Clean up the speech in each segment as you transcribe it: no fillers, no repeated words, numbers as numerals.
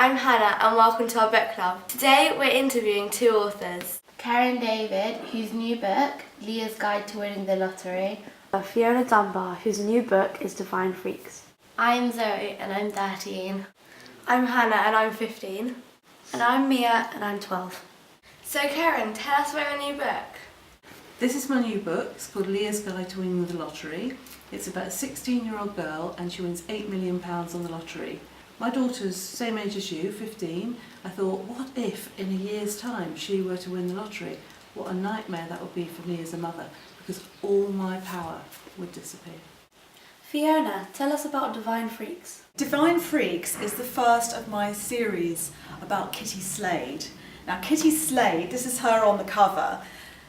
I'm Hannah and welcome to our book club. Today we're interviewing two authors. Karen David, whose new book, Leah's Guide to Winning the Lottery. Fiona Dunbar, whose new book is Divine Freaks. I'm Zoe and I'm 13. I'm Hannah and I'm 15. And I'm Mia and I'm 12. So Karen, tell us about your new book. This is my new book. It's called Leah's Guide to Winning the Lottery. It's about a 16-year-old girl and she wins £8 million on the lottery. My daughter's same age as you, 15. I thought, what if in a year's time she were to win the lottery? What a nightmare that would be for me as a mother, because all my power would disappear. Fiona, tell us about Divine Freaks. Divine Freaks is the first of my series about Kitty Slade. Now Kitty Slade, this is her on the cover,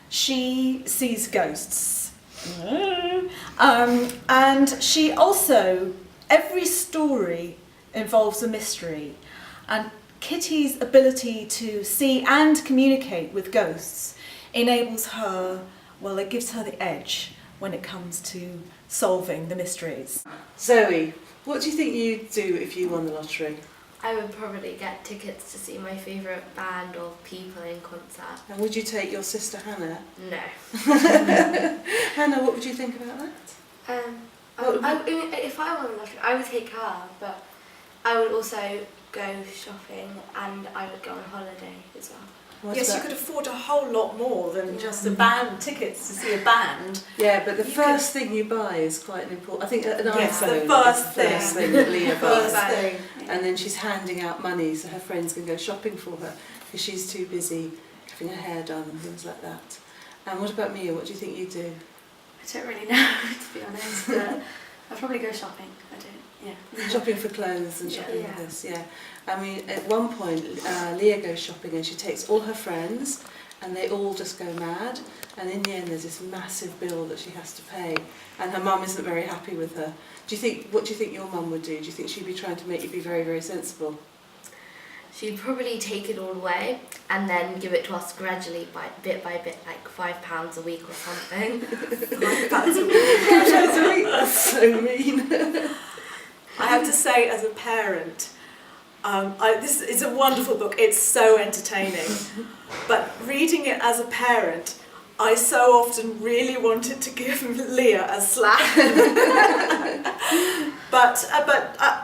she sees ghosts. And she also, every story involves a mystery. And Kitty's ability to see and communicate with ghosts enables her, well, it gives her the edge when it comes to solving the mysteries. Zoe, what do you think you'd do if you won the lottery? I would probably get tickets to see my favourite band or people in concert. And would you take your sister Hannah? No. Hannah, what would you think about that? If I won the lottery, I would take her, but I would also go shopping and I would go on holiday as well. Yes, you could afford a whole lot more than just a band tickets to see a band. Yeah, but the first thing you buy is quite important. I think an Yes, iPhone the first is the first thing that Leah First buys. thing. And then she's handing out money so her friends can go shopping for her because she's too busy having her hair done and things like that. And what about Mia? What do you think you'd do? I don't really know, to be honest, but I'd probably go shopping. I don't, yeah. Shopping for clothes and shopping Yeah. for this, yeah. I mean, at one point, Leah goes shopping and she takes all her friends and they all just go mad. And in the end, there's this massive bill that she has to pay. And her mum isn't very happy with her. What do you think your mum would do? Do you think she'd be trying to make you be very, very sensible? She'd probably take it all away and then give it to us gradually, bit by bit, like £5 a week or something. £5 a week. That's so mean. I have to say, as a parent, this is a wonderful book. It's so entertaining. But reading it as a parent, I so often really wanted to give Leah a slap. but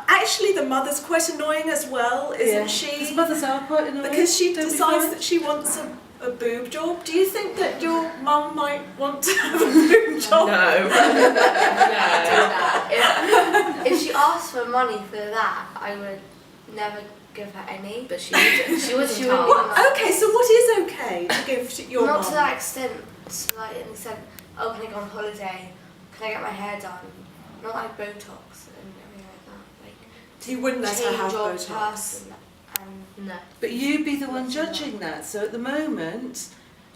actually the mother's quite annoying as well, isn't she? Because mothers are quite annoying. Because she decides that she wants a boob job. Do you think that your mum might want to have a boob job? If she asked for money for that, I would never give her any. But she wouldn't. She wouldn't. Okay, so what is okay to give to your mum? Not to that extent. To like an extent. Oh, can I go on holiday? Can I get my hair done? Not like Botox and everything like that. Like. You wouldn't let her have change Botox. of person. No. But you'd be the one judging that. So at the moment,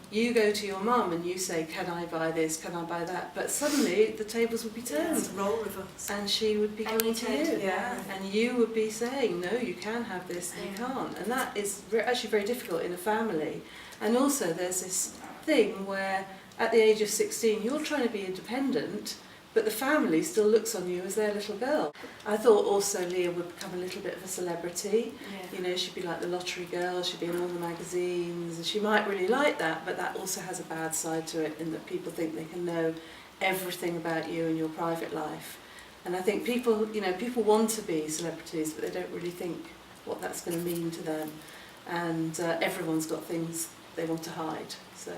you go to your mum and you say, can I buy this, can I buy that? But suddenly the tables would be turned. It's a role reverse. And she would be coming to you. Yeah. And you would be saying, no, you can have this, and you can't. And that is actually very difficult in a family. And also there's this thing where at the age of 16, you're trying to be independent, but the family still looks on you as their little girl. I thought also Leah would become a little bit of a celebrity. Yeah. You know, she'd be like the lottery girl, she'd be in all the magazines, and she might really like that, but that also has a bad side to it in that people think they can know everything about you and your private life. And I think people want to be celebrities, but they don't really think what that's going to mean to them. And everyone's got things they want to hide, so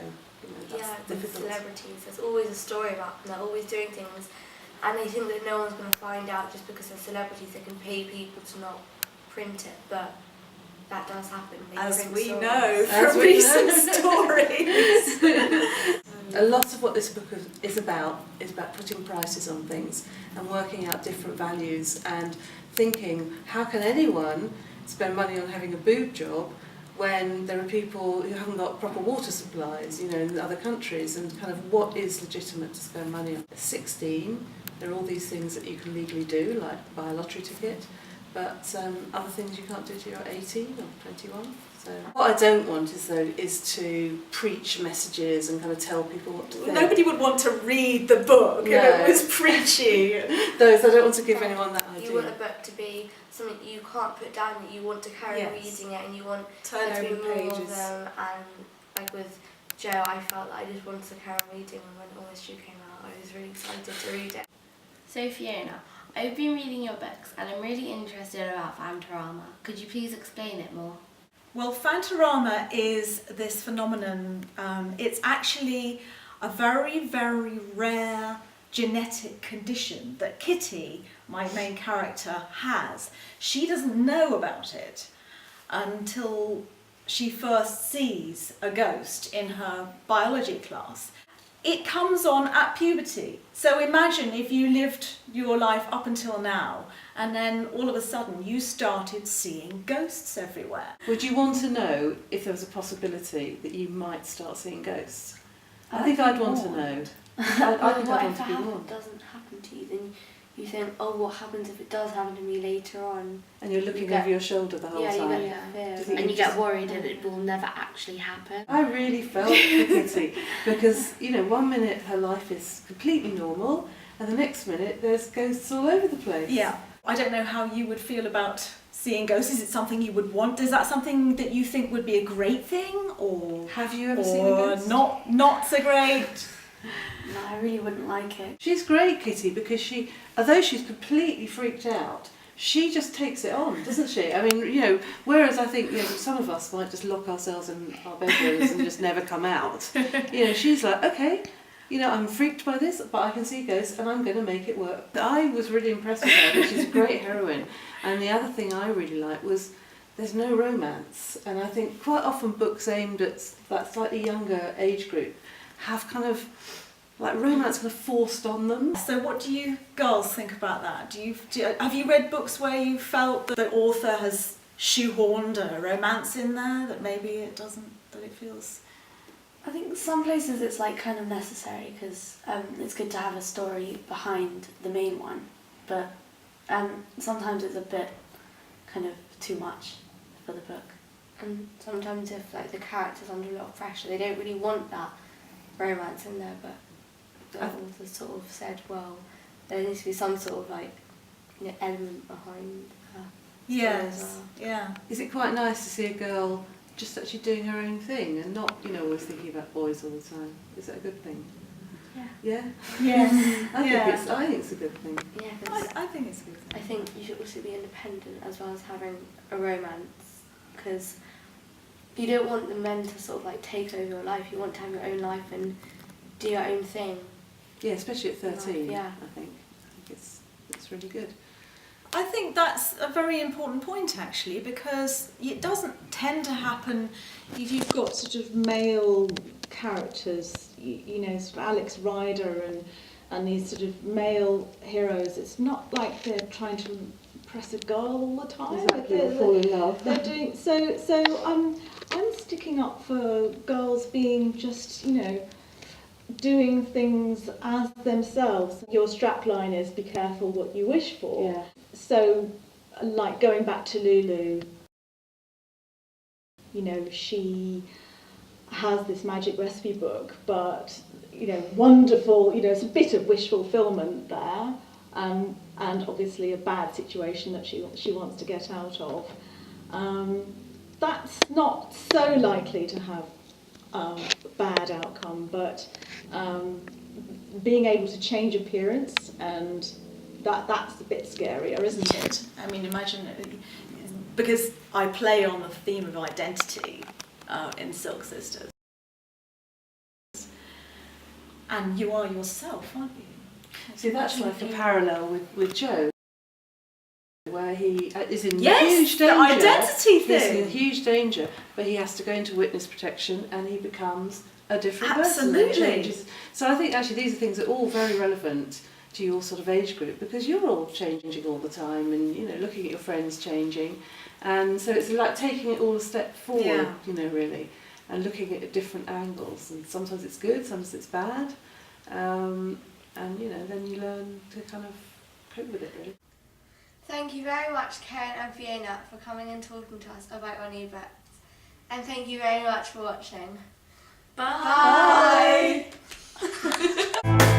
that's with difficult. celebrities, there's always a story about them. They're always doing things, and they think that no one's going to find out just because they're celebrities. They can pay people to not print it, but that does happen. As we stories. know from recent stories. A lot of what this book is about putting prices on things and working out different values and thinking, how can anyone spend money on having a boob job when there are people who haven't got proper water supplies, in other countries, and kind of what is legitimate to spend money on. At 16, there are all these things that you can legally do, like buy a lottery ticket, but other things you can't do till you're 18 or 21. So what I don't want is to preach messages and kind of tell people what to think. Nobody would want to read the book if it was preachy. Those I don't want to give anyone that idea. You want a book to be something you can't put down, that you want to carry on reading it, and you want Turn there to be over more pages. of them. And like with Joe, I felt like I just wanted to carry on reading, and when Almost True came out, I was really excited to read it. So Fiona, I've been reading your books and I'm really interested about Fantarama. Could you please explain it more? Well, Fantarama is this phenomenon. It's actually a very, very rare genetic condition that Kitty, my main character, has. She doesn't know about it until she first sees a ghost in her biology class. It comes on at puberty. So imagine if you lived your life up until now and then all of a sudden you started seeing ghosts everywhere. Would you want to know if there was a possibility that you might start seeing ghosts? I think I'd want to know. I think I'd What want if to be warned. it doesn't happen to you? Then you think, oh, what happens if it does happen to me later on? And you're looking You get- over your shoulder the whole Yeah, you time. get that fear. Do you think And you just- get worried that it will never actually happen. I really felt for Kitty because, you know, one minute her life is completely normal and the next minute there's ghosts all over the place. Yeah. I don't know how you would feel about seeing ghosts. Is it something you would want? Is that something that you think would be a great thing, or Have you ever seen a ghost? not so great? No, I really wouldn't like it. She's great, Kitty, because she, although she's completely freaked out, she just takes it on, doesn't she? I mean, you know, whereas I think, you know, some of us might just lock ourselves in our bedrooms and just never come out. You know, she's like, okay, you know, I'm freaked by this, but I can see ghosts and I'm going to make it work. I was really impressed with her, she's a great heroine. And the other thing I really liked was there's no romance. And I think quite often books aimed at that slightly younger age group have kind of like romance kind of forced on them. So what do you girls think about that? Have you read books where you felt that the author has shoehorned a romance in there, that maybe it doesn't, that it feels... I think some places it's like kind of necessary because it's good to have a story behind the main one, but sometimes it's a bit kind of too much for the book. And sometimes if like the character's under a lot of pressure, they don't really want that romance in there, but the author sort of said, well, there needs to be some sort of like, you know, element behind her. Yes, yeah. Is it quite nice to see a girl just actually doing her own thing and not, you know, always thinking about boys all the time? Is that a good thing? Yeah. Yeah? Yes. I think it's a good thing. Yeah, 'cause I think it's good. I think you should also be independent as well as having a romance, because you don't want the men to sort of like take over your life. You want to have your own life and do your own thing. Yeah, especially at 13, Yeah. I think it's really good. I think that's a very important point actually, because it doesn't tend to happen if you've got sort of male characters, you know, sort of Alex Rider and these sort of male heroes. It's not like they're trying to impress a girl all the time. Exactly, or fall in love. They're doing so. I'm sticking up for girls being just, you know, doing things as themselves. Your strapline is be careful what you wish for. Yeah. So, like going back to Lulu, you know, she has this magic recipe book, but, you know, wonderful, you know, it's a bit of wish fulfillment there, and obviously a bad situation that she wants to get out of. That's not so likely to have a bad outcome, but being able to change appearance, and that's a bit scarier, isn't it? I mean, imagine, because I play on the theme of identity in Silk Sisters, and you are yourself, aren't you? See, that's like a parallel with Joe, where he is in Yes, huge the danger. identity He's in thing. huge danger, but he has to go into witness protection and he becomes a different person. Absolutely. It changes. So I think actually these are things that are all very relevant to your sort of age group, because you're all changing all the time, and, you know, looking at your friends changing, and so it's like taking it all a step forward, Yeah. you know, really, and looking at different angles, and sometimes it's good, sometimes it's bad, and, you know, then you learn to kind of cope with it, really. Thank you very much, Karen and Fiona, for coming and talking to us about our new books. And thank you very much for watching. Bye. Bye.